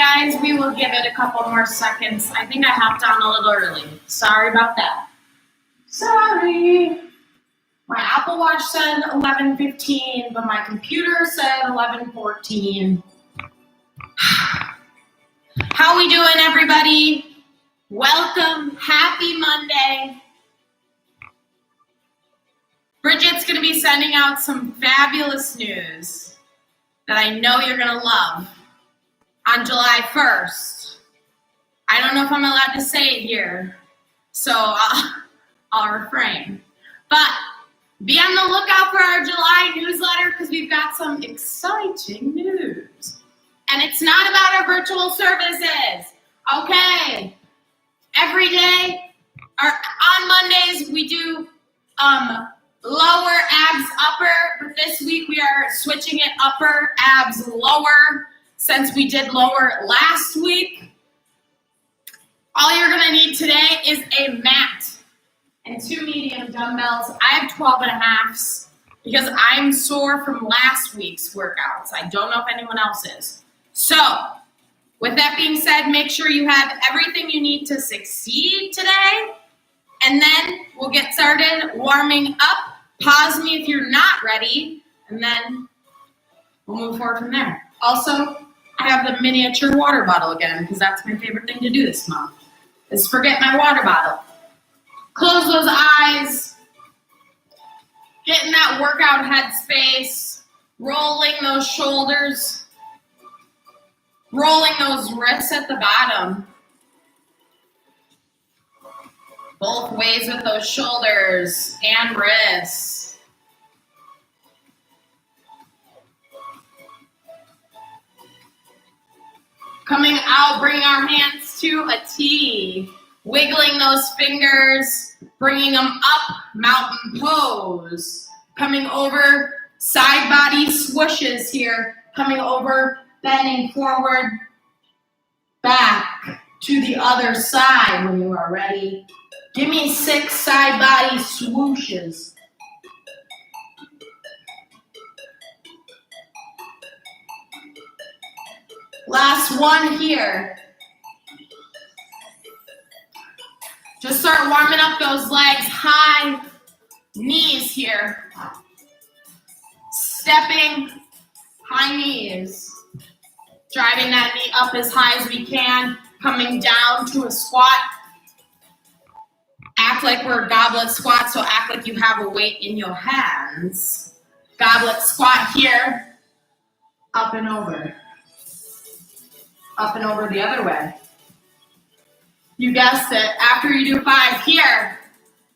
guys, we will give it a couple more seconds. I think I hopped on a little early. Sorry about that. Sorry. My Apple Watch said 11:15, but my computer said 11:14. How we doing, everybody? Welcome. Happy Monday. Bridget's going to be sending out some fabulous news that I know you're going to love on July 1st. I don't know if I'm allowed to say it here, so I'll refrain. But be on the lookout for our July newsletter because we've got some exciting news. And it's not about our virtual services, okay? Every day, or on Mondays, we do lower, abs, upper, but this week we are switching it upper, abs, lower, since we did lower last week. All you're gonna need today is a mat and 2 medium dumbbells. I have 12.5s because I'm sore from last week's workouts. I don't know if anyone else is. So, with that being said, make sure you have everything you need to succeed today, and then we'll get started warming up. Pause me if you're not ready, and then we'll move forward from there. Also, I have the miniature water bottle again, because that's my favorite thing to do this month, is forget my water bottle. Close those eyes, get in that workout headspace, rolling those shoulders, rolling those wrists at the bottom. Both ways with those shoulders and wrists. Coming out, bringing our hands to a T. Wiggling those fingers, bringing them up, mountain pose. Coming over, side body swooshes here. Coming over, bending forward, back to the other side when you are ready. Give me 6 side body swooshes. Last one here. Just start warming up those legs, high knees here. Stepping, high knees. Driving that knee up as high as we can, coming down to a squat. Act like we're goblet squat, so act like you have a weight in your hands. Goblet squat here, up and over. Up and over the other way. You guessed it. After you do 5 here,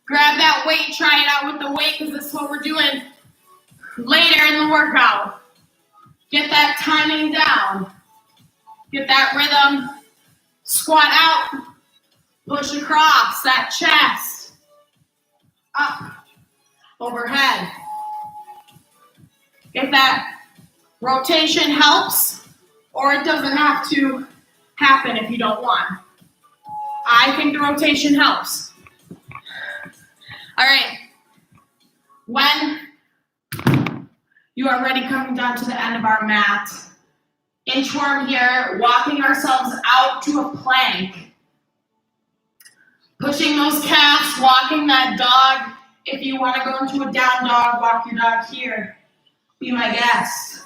grab that weight, try it out with the weight because this is what we're doing later in the workout. Get that timing down. Get that rhythm. Squat out. Push across that chest. Up. Overhead. If that rotation helps, or it doesn't have to happen if you don't want. I think the rotation helps. All right. When you are ready, coming down to the end of our mat, inchworm here, walking ourselves out to a plank. Pushing those calves, walking that dog. If you want to go into a down dog, walk your dog here. Be my guest.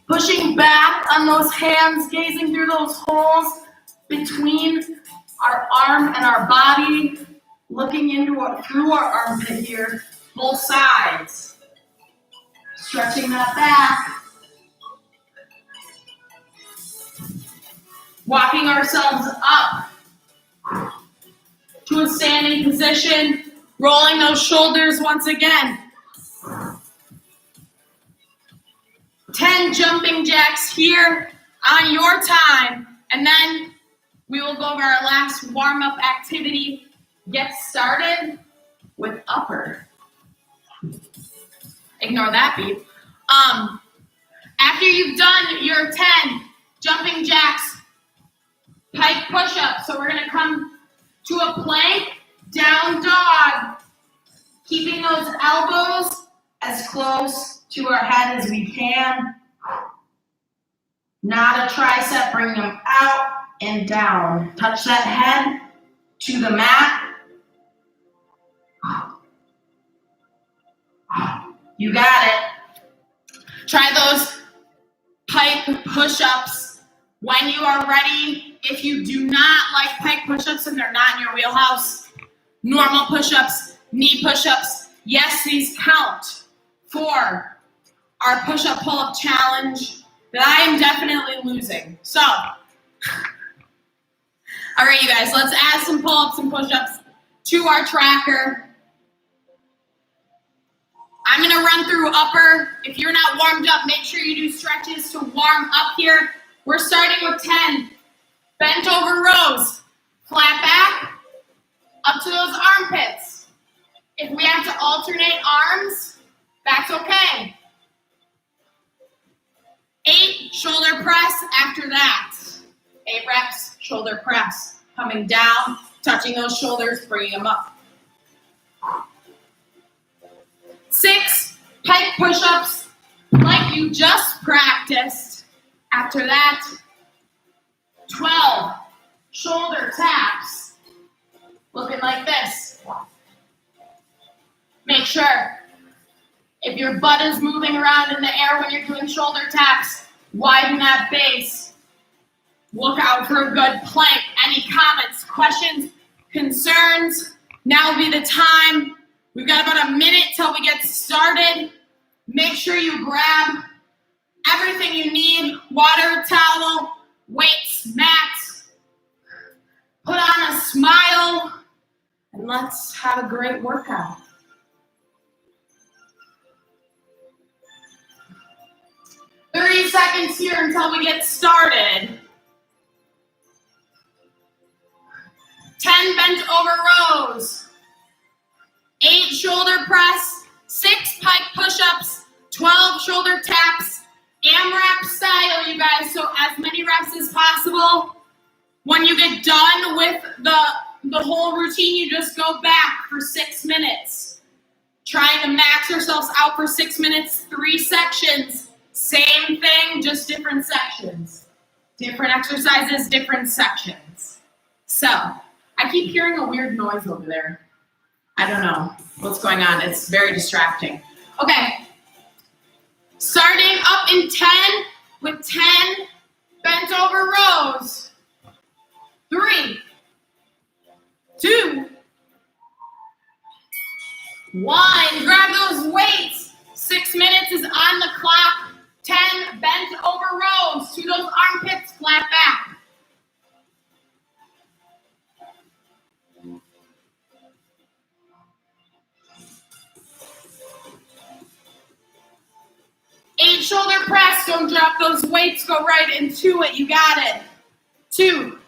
Pushing back on those hands, gazing through those holes between our arm and our body, looking through our armpit here, both sides. Stretching that back. Walking ourselves up to a standing position, rolling those shoulders once again. 10 jumping jacks here on your time, and then we will go over our last warm-up activity. Get started with upper. Ignore that beep. After you've done your 10 jumping jacks, pike push-ups, so we're gonna come to a plank, down dog, Keeping those elbows as close to our head as we can. Not a tricep, bring them out and down. Touch that head to the mat. You got it. Try those pike push-ups when you are ready. If you do not like pike push-ups and they're not in your wheelhouse, normal push-ups, knee push-ups, yes, these count for our push-up pull-up challenge that I am definitely losing. So, all right, you guys, let's add some pull-ups and push-ups to our tracker. I'm gonna run through upper. If you're not warmed up, make sure you do stretches to warm up here. We're starting with 10. Bent over rows. Flat back, up to those armpits. If we have to alternate arms, that's okay. 8 shoulder press after that. 8 reps, shoulder press. Coming down, touching those shoulders, bringing them up. 6 pike push-ups like you just practiced. After that, 12 shoulder taps. Looking like this. Make sure if your butt is moving around in the air when you're doing shoulder taps, widen that base. Look out for a good plank. Any comments, questions, concerns? Now would be the time. We've got about a minute till we get started. Make sure you grab everything you need. Water, towel, weights, mats. Put on a smile, and let's have a great workout. Thirty seconds here until we get started. 10 bent over rows. 8 shoulder press, 6 pike push-ups, 12 shoulder taps, AMRAP style, you guys, so as many reps as possible. When you get done with the whole routine, you just go back for 6 minutes. Trying to max yourselves out for 6 minutes, 3 sections. Same thing, just different sections. Different exercises, different sections. So, I keep hearing a weird noise over there. I don't know what's going on. It's very distracting. Okay. Starting up in 10 with 10 bent over rows. 3, 2, 1. Grab those weights. 6 minutes is on the clock. 10 bent over rows to those armpits, flat back. Eight shoulder press, don't drop those weights, go right into it, you got it. 2,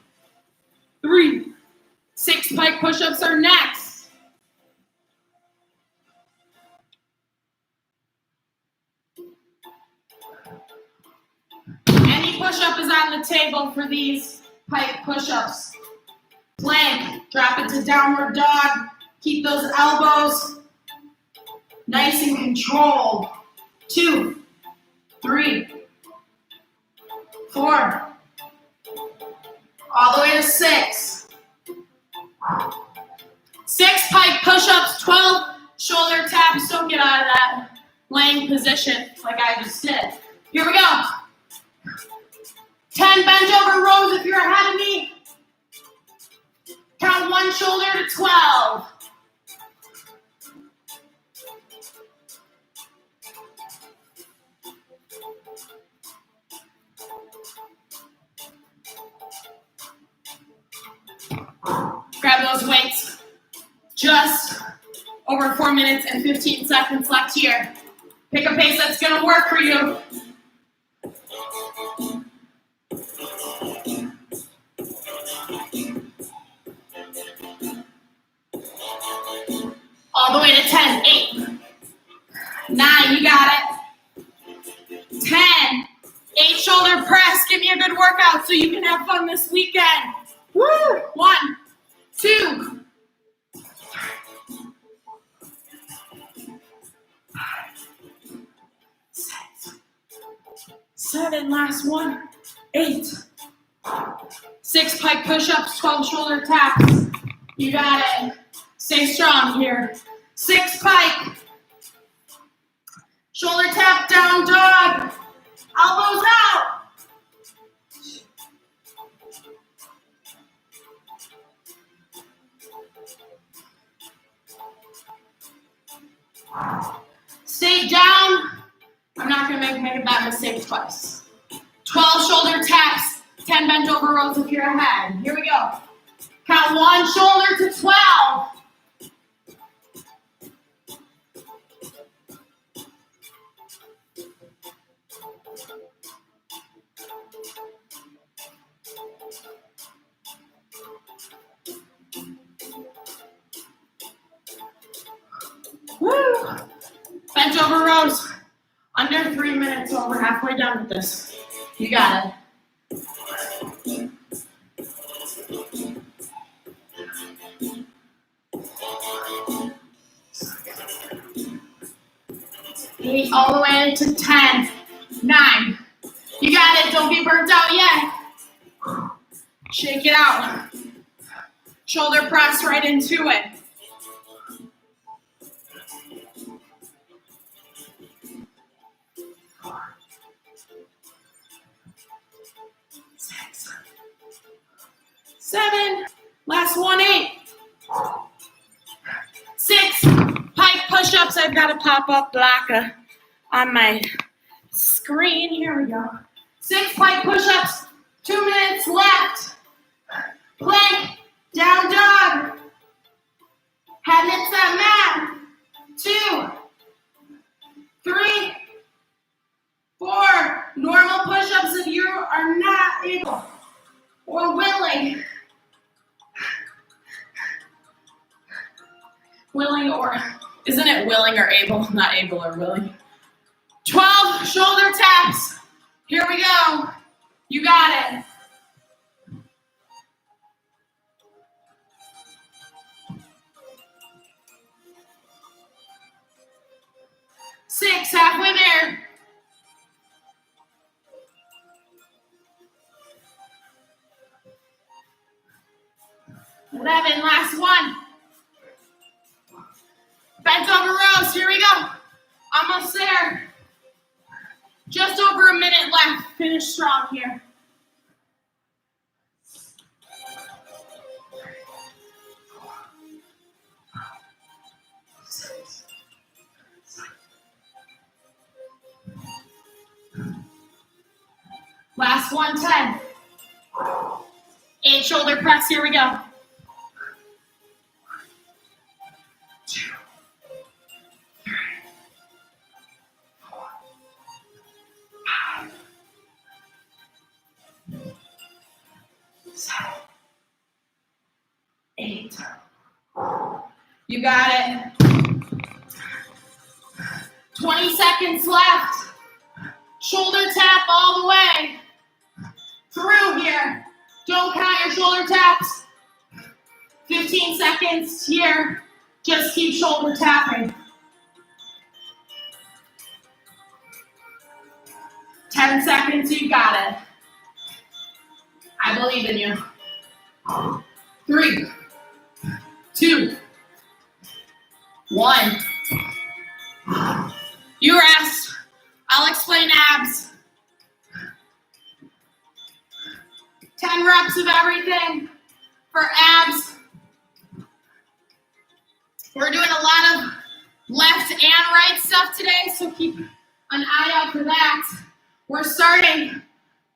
3, 6 pike push-ups are next. Any push-up is on the table for these pike push-ups. Plank, drop it to downward dog. Keep those elbows nice and controlled. 2, 3, 4, all the way to 6. 6 pike push-ups, 12 shoulder taps. Don't get out of that laying position like I just did. Here we go. 10 bent over rows if you're ahead of me. Count 1 shoulder to 12. Grab those weights. Just over 4 minutes and 15 seconds left here. Pick a pace that's gonna work for you. All the way to 10, 8, 9, you got it. 10, 8 shoulder press. Give me a good workout so you can have fun this weekend. Woo! 1, 2, 7, last one, 8. 6 pike push-ups, 12 shoulder taps. You got it. Stay strong here. 6 pike. Shoulder tap, down dog. Elbows out. Stay down. I'm not going to make that mistake twice. 12 shoulder taps, 10 bent over rows if you're ahead. Here we go. Count 1 shoulder to 12. Woo! Bent over rows. Under 3 minutes, so we're halfway done with this. You got it. 8 all the way to 10. 9. You got it. Don't be burnt out yet. Shake it out. Shoulder press right into it. 6. 7. Last one, 8. 6 pike push-ups. I've got to pop up black on my screen. Here we go. 6 pike push-ups. 2 minutes left. Plank. Down dog. Head hits that mat. 2, 3, 4. Normal push-ups if you are not able or willing. Willing or, isn't it willing or able? Not able or willing. 12 shoulder taps. Here we go. You got it. 6, halfway there. 11, last one. Bent over rows, here we go. Almost there. Just over a minute left. Finish strong here. Last one, 10. 8 shoulder press, here we go. 2, 3, 4, 5, 7, 8. You got it. 20 seconds left. Shoulder tap all the way through here. Don't count your shoulder taps. 15 seconds here. Just keep shoulder tapping. 10 seconds, you got it. I believe in you. 3, 2, 1. You rest. I'll explain abs. 10 reps of everything for abs. We're doing a lot of left and right stuff today, so keep an eye out for that. We're starting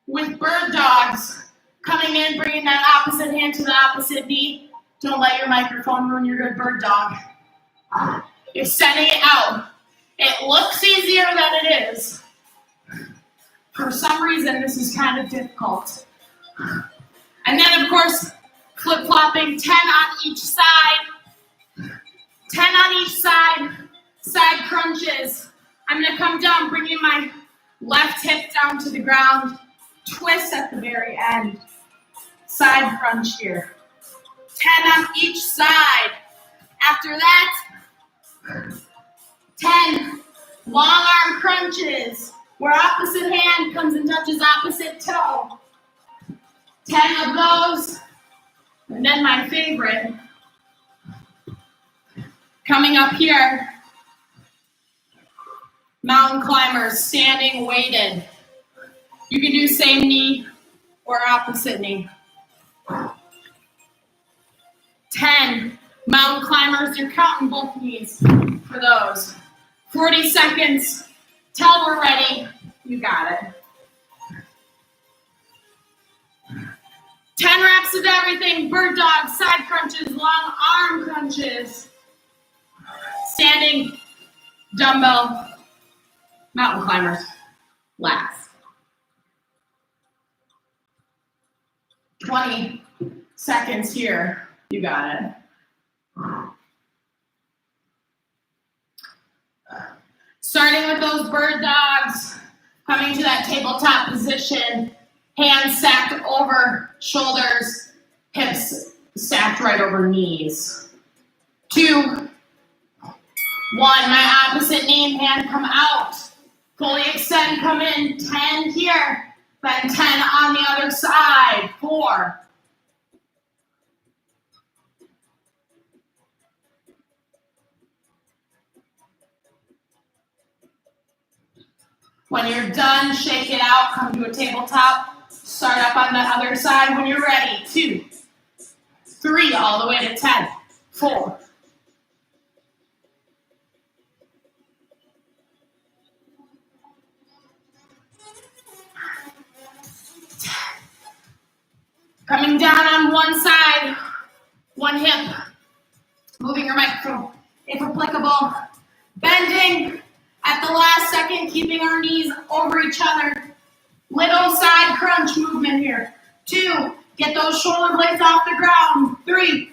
with bird dogs. Coming in, bringing that opposite hand to the opposite knee. Don't let your microphone ruin your good bird dog. You're sending it out. It looks easier than it is. For some reason, this is kind of difficult. And then, of course, flip-flopping, 10 on each side. 10 on each side. Side crunches. I'm going to come down, bringing my left hip down to the ground. Twist at the very end. Side crunch here. 10 on each side. After that, 10 long arm crunches. where opposite hand comes and touches opposite toe. 10 of those. And then my favorite, coming up here, mountain climbers, standing weighted. You can do same knee or opposite knee. 10 mountain climbers, you're counting both knees for those. 40 seconds, till we're ready, you got it. 10 reps of everything, bird dog, side crunches, long arm crunches, standing dumbbell, mountain climbers, last. 20 seconds here, you got it. Starting with those bird dogs, coming to that tabletop position, hands stacked over shoulders, hips stacked right over knees. 2, 1, my opposite knee and hand come out. Fully extend, come in, 10 here, then 10 on the other side, 4. When you're done, shake it out, come to a tabletop, start up on the other side when you're ready. 2, 3, all the way to 10, 4. Coming down on one side, one hip, moving your microphone if applicable, bending at the last second, keeping our knees over each other. Little side crunch movement here. 2, get those shoulder blades off the ground. 3,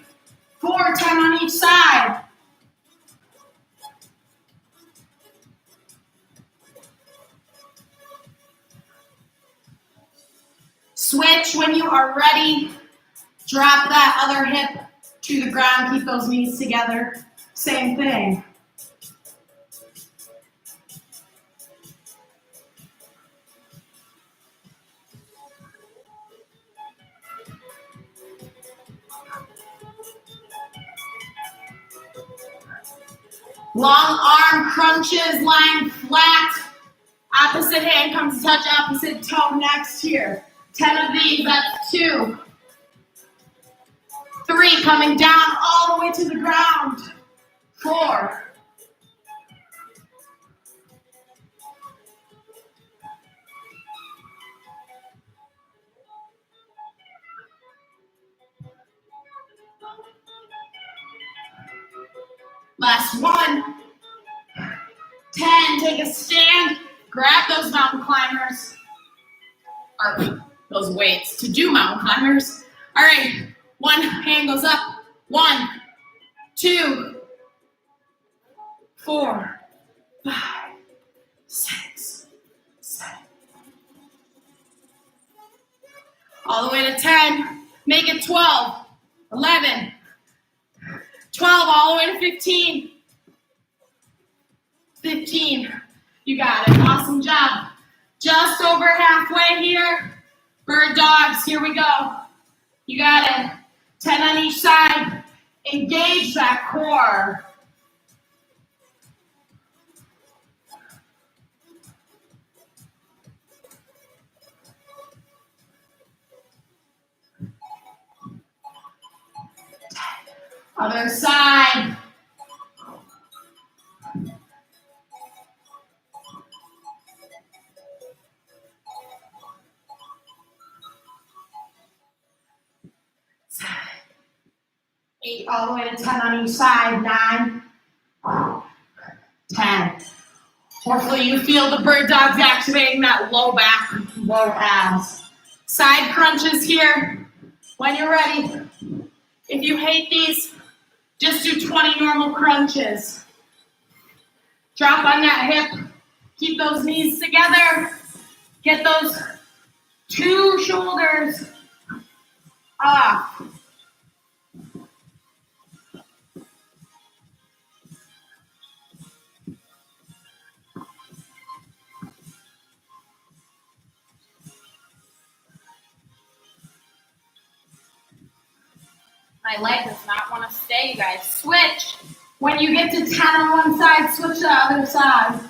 4, 10 on each side. Switch when you are ready. Drop that other hip to the ground. Keep those knees together. Same thing. Long arm crunches, lying flat. Opposite hand comes to touch opposite toe next here. 10 of these, that's 2. 3, coming down all the way to the ground. 4. Last 1. 10, take a stand, grab those mountain climbers, or those weights to do mountain climbers. All right, one hand goes up. 1, 2, 4, 5, 6, 7. All the way to 10, make it 12, 11, 12, all the way to 15. 15, you got it, awesome job. Just over halfway here, bird dogs, here we go. You got it, 10 on each side, engage that core. Other side. Eight, all the way to 10 on each side. 9, 10. Hopefully you feel the bird dogs activating that low back, low abs. Side crunches here when you're ready. If you hate these, just do 20 normal crunches. Drop on that hip. Keep those knees together. Get those 2 shoulders off. My leg does not want to stay, you guys. Switch. When you get to 10 on one side, switch to the other side.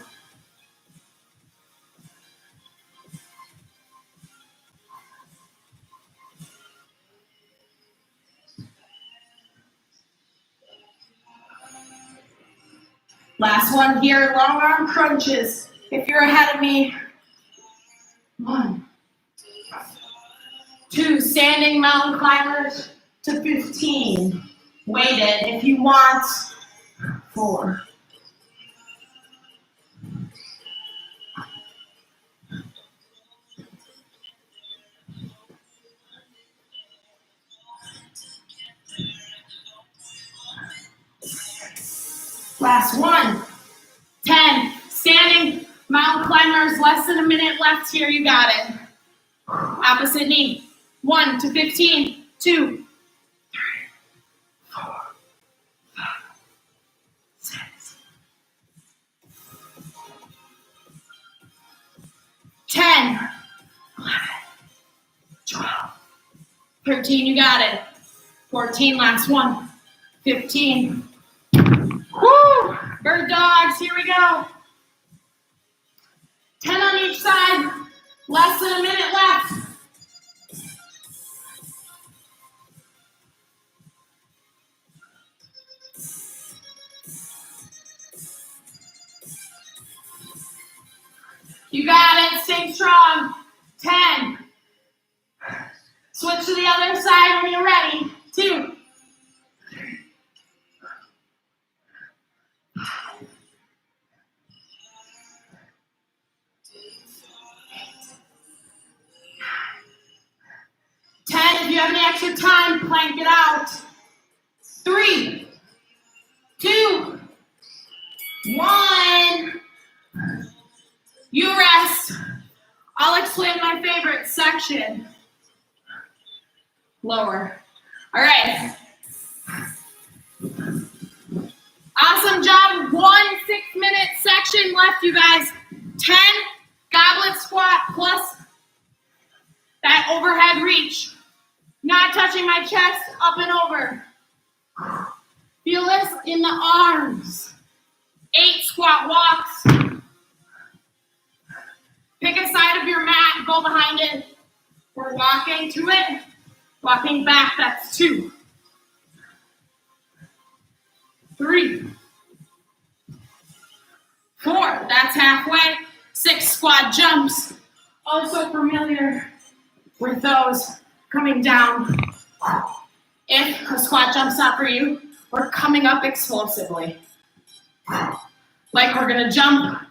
Last one here, long arm crunches. If you're ahead of me, 1, 2, standing mountain climbers to 15. Weighted if you want, 4. Last one, 10. Standing mountain climbers, less than a minute left here, you got it. Opposite knee, 1 to 15, 2, 3, 4, 5, 6, 10, 11, 12, 13, you got it. 14, last one, 15. Woo! Bird dogs, here we go. 10 on each side, less than a minute left. You got it, stay strong. 10. Switch to the other side when you're ready. 2. 10, if you have any extra time, plank it out. 3, 2, 1. You rest. I'll explain my favorite section. Lower. All right. Awesome job. 1 6-minute section left, you guys. 10 goblet squat plus that overhead reach. Not touching my chest, up and over. Feel this in the arms. 8 squat walks. Pick a side of your mat, go behind it. We're walking to it, walking back, that's 2. 3. 4, that's halfway. 6 squat jumps. Also familiar with those coming down. If a squat jump's not for you, we're coming up explosively. Like we're gonna jump,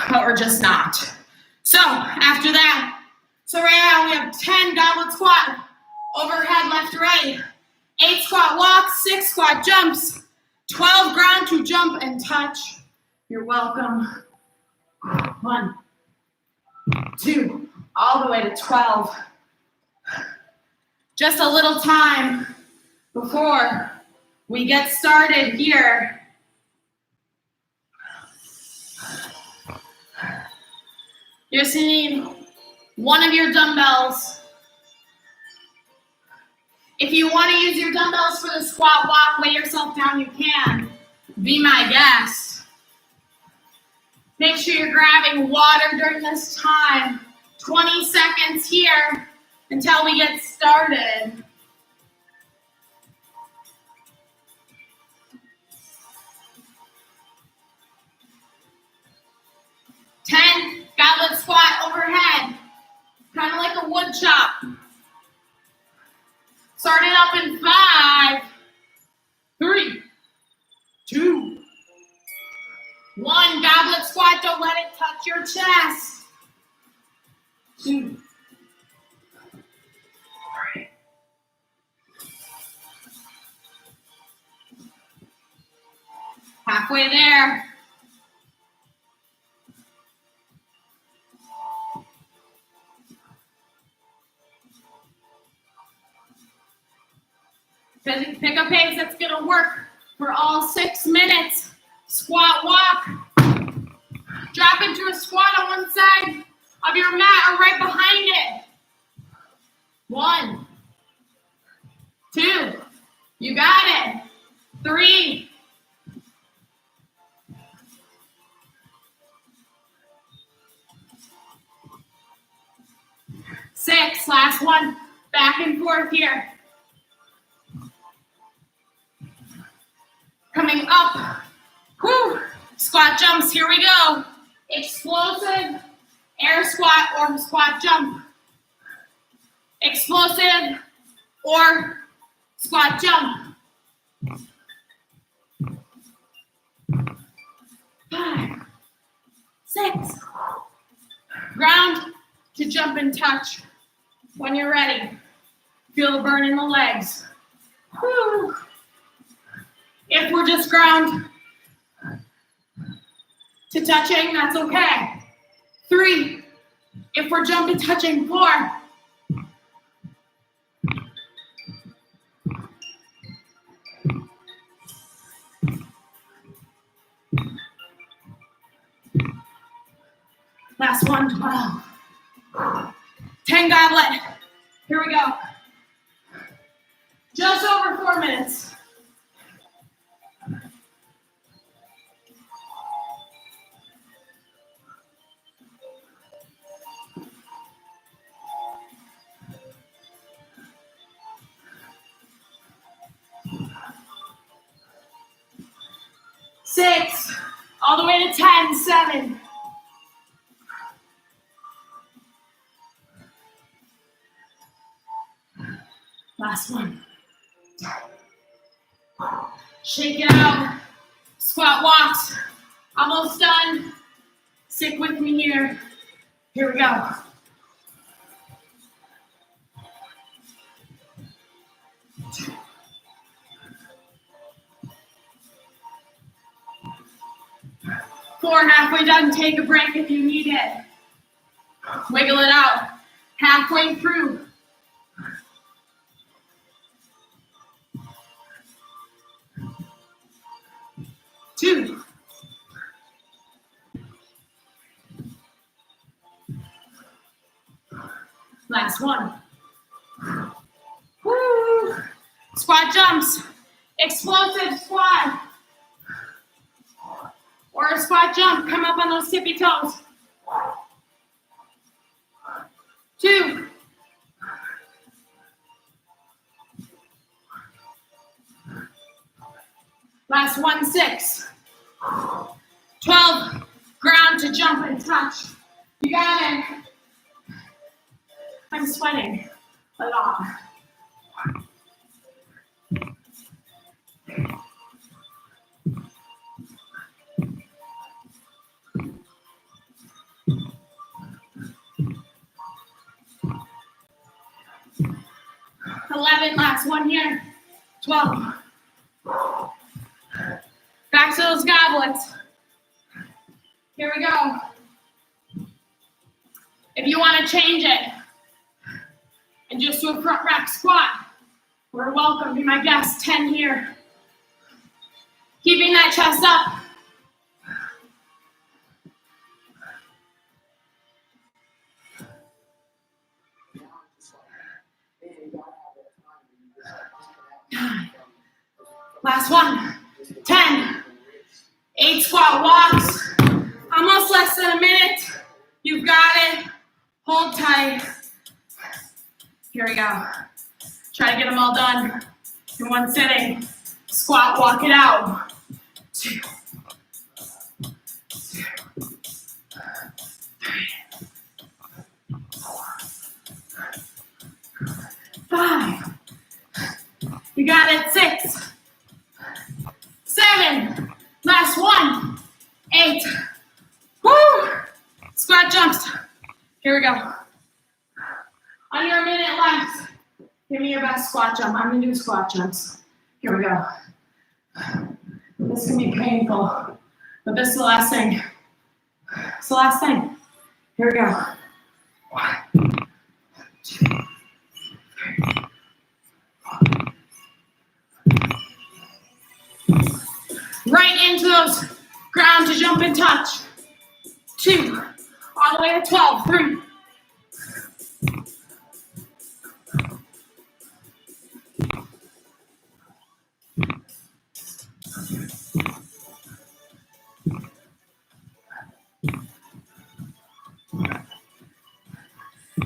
but we're just not. So after that, so right now we have 10 goblet squat, overhead left to right, 8 squat walks, 6 squat jumps, 12 ground to jump and touch. You're welcome. 1, 2, all the way to 12. Just a little time before we get started here. You just need one of your dumbbells. If you want to use your dumbbells for the squat walk, lay yourself down, you can. Be my guest. Make sure you're grabbing water during this time. 20 seconds here until we get started. Goblet squat overhead, kind of like a wood chop. Start it up in 5, 3, 2, 1. Goblet squat, don't let it touch your chest. 2, 3. Halfway there. Pick a pace that's gonna work for all 6 minutes. Squat walk. Drop into a squat on one side of your mat or right behind it. 1, 2, You got it. 3. 6, last one. Back and forth here. Coming up. Whew. Squat jumps, here we go. Explosive air squat or squat jump. Explosive or squat jump. 5, 6. Ground to jump and touch when you're ready. Feel the burn in the legs. Whew. If we're just ground to touching, that's okay. 3. If we're jumping, touching, 4. Last one, 12. 10 goblet. Here we go. Just over 4 minutes. Six, all the way to 10, 7. Last one. Shake it out. Squat walks. Almost done. Stick with me here. Here we go. Four, halfway done. Take a break if you need it. Wiggle it out. Halfway through. 2. Last one. Woo. Squat jumps. Explosive squat. Or a squat jump. Come up on those tippy toes. 2. Last one, 6. 12. Ground to jump and touch. You got it. I'm sweating a lot. Last one here. 12. Back to those goblets. Here we go. If you want to change it and just do a front rack squat, we're welcome. Be my guest. 10 here. Keeping that chest up. Last one. 10. 8 squat walks. Almost less than a minute. You've got it. Hold tight. Here we go. Try to get them all done in one sitting. Squat, walk it out. 2, 3, 4, 5. You got it. 6, 7. Last one. 8. Woo! Squat jumps. Here we go. On your minute left, give me your best squat jump. I'm gonna do squat jumps. Here we go. This can be painful, but this is the last thing. It's the last thing. Here we go. 1, 2, 3, 4. Right into those ground to jump and touch. 2, all the way to 12. 3. 4,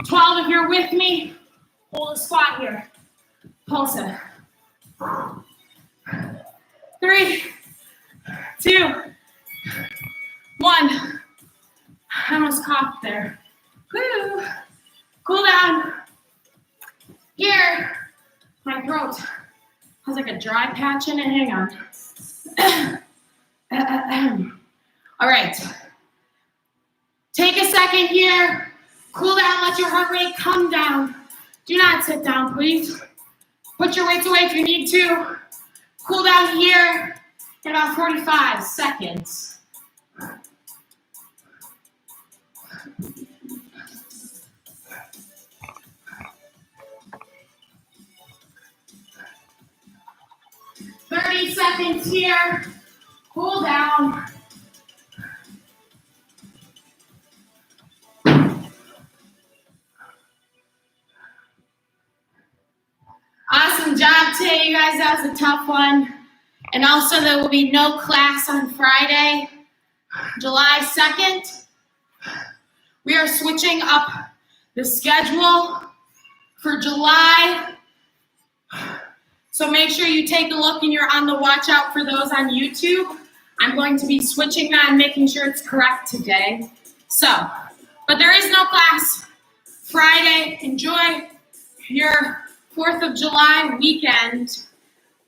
12 if you're with me. Hold a squat here. Pulse it. 3, 2, 1. I almost coughed there. Woo. Cool down. Here. My throat has like a dry patch in it. Hang on. All right. Take a second here. Cool down. Let your heart rate come down. Do not sit down, please. Put your weights away if you need to. Cool down here in about 45 seconds. Seconds here. Cool down. Awesome job today, you guys. That was a tough one. And also, there will be no class on Friday, July 2nd. We are switching up the schedule for July. So make sure you take a look and you're on the watch out for those on YouTube. I'm going to be switching that and making sure it's correct today. So, but there is no class Friday. Enjoy your 4th of July weekend.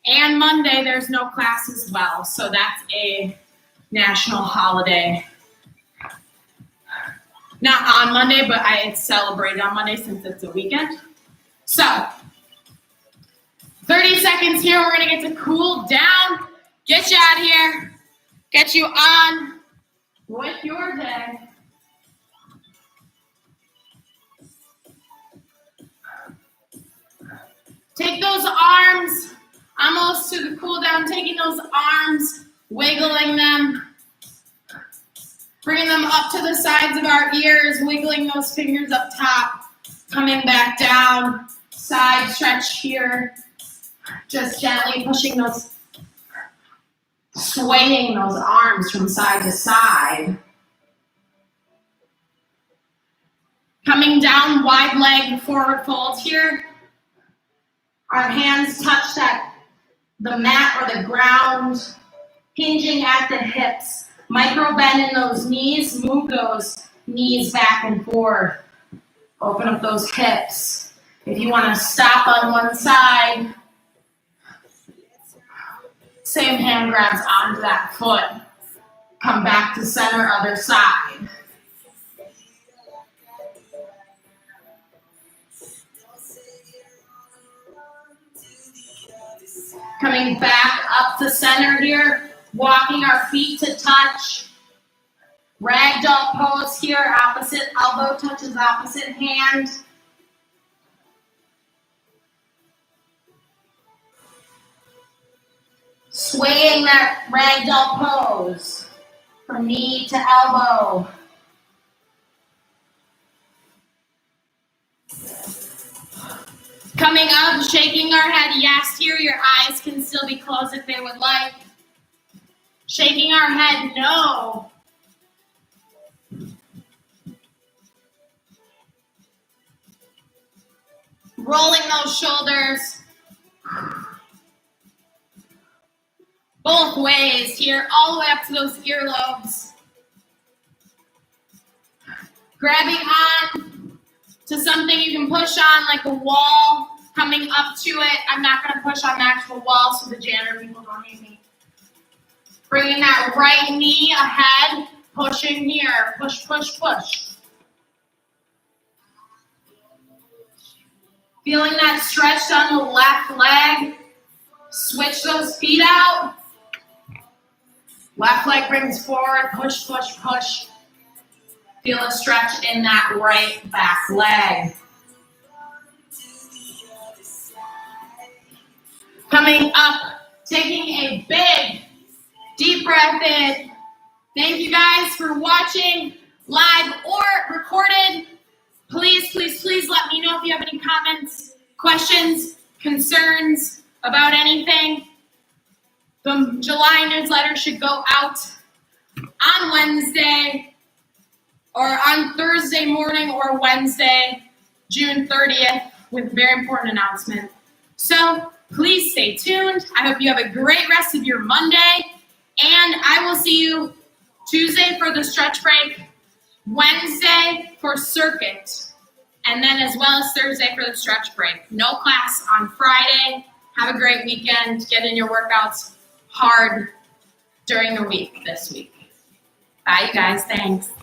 And Monday, there's no class as well. So that's a national holiday. Not on Monday, but it's celebrated on Monday since it's a weekend. So, 30 seconds here. We're going to get to cool down, get you out here, get you on with your day. Take those arms almost to the cool down, taking those arms, wiggling them, bringing them up to the sides of our ears, wiggling those fingers up top, coming back down, side stretch here. Just gently pushing those, swaying those arms from side to side. Coming down, wide leg forward fold here. Our hands touch the mat or the ground, hinging at the hips. Micro bend in those knees, move those knees back and forth. Open up those hips. If you want to stop on one side, same hand grabs onto that foot. Come back to center, other side. Coming back up to center here, walking our feet to touch. Ragdoll pose here, opposite elbow touches opposite hand. Swaying that ragdoll pose from knee to elbow. Coming up, shaking our head yes here. Your eyes can still be closed if they would like. Shaking our head no. Rolling those shoulders. Both ways here, all the way up to those earlobes. Grabbing on to something you can push on, like a wall, coming up to it. I'm not going to push on the actual wall so the janitor people don't hate me. Bringing that right knee ahead, pushing here. Push, push, push. Feeling that stretch on the left leg. Switch those feet out. Left leg brings forward, push, push, push. Feel a stretch in that right back leg. Coming up, taking a big, deep breath in. Thank you guys for watching live or recorded. Please, please, please let me know if you have any comments, questions, concerns about anything. The July newsletter should go out on Wednesday or on Thursday morning or Wednesday. June 30th with very important announcement. So please stay tuned. I hope you have a great rest of your Monday, and I will see you Tuesday for the stretch break, Wednesday for circuit, and then as well as Thursday for the stretch break. No class on Friday. Have a great weekend. Get in your workouts hard during the week this week. Bye, you guys. Thanks.